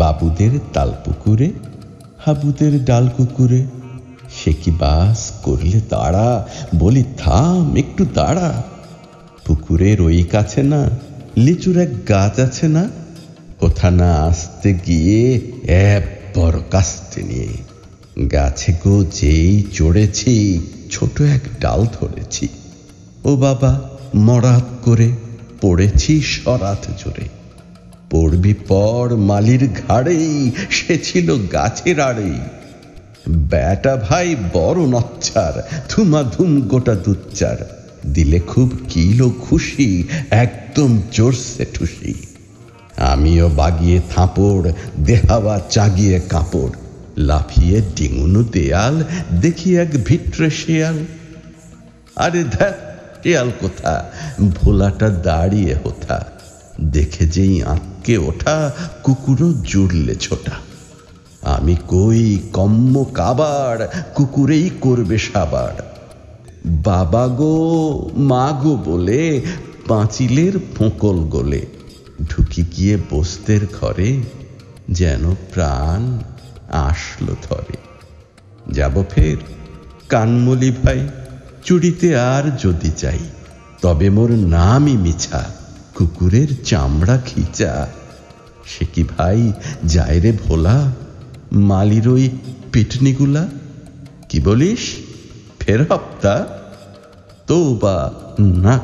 বাবুদের তাল পুকুরে, হাবুদের ডাল কুকুরে। সে কি বাস করলে তাড়া, বলি থাম একটু দাঁড়া। পুকুরের ওই কাছে না লিচুর এক গাছ আছে না, কোথা না আসতে গিয়ে এক বড় কাস্তে নিয়ে গাছে গো যেই চড়েছি, ছোট এক ডাল ধরেছি। ও বাবা মরাত করে পড়েছি সরাত জোরে। পড়বি পর মালির ঘাড়েই, সে ছিল গাছের আড়েই। ব্যাটা ভাই বড় নচ্চার, ধুমাধুম গোটা দুচ্চার। দিলে খুব কিলো খুশি, একদম জোরসে ঠুসি। আমিও বাগিয়ে থাপড়, দেহাওয়া চাগিয়ে কাপড়। লাফিয়ে ডিঙুনু দেয়াল, দেখি এক ভিটরে শেয়াল। আরে ধ্যাত, শেয়াল কোথা, ভোলাটা দাঁড়িয়ে হোথা। দেখে যেই আঁতকে ওঠা, কুকুরও জুড়লে ছোটা। আমি কই কম্ম কাবার, কুকুরেই করবে সাবার। বাবা গো মা গো বলে পাঁচিলের ফোঁকল গোলে ঢুকি গিয়ে বস্তের ঘরে, যেন প্রাণ আসলো ধরে। যাব ফের কানমলি ভাই, চুড়িতে আর যদি চাই, তবে মোর নামই মিছা, কুকুরের চামড়া খিচা। সে কি ভাই যায় রে ভোলা, মালির ওই পিটনিগুলা। কি বলিস ফের হপ্তা, তো বা না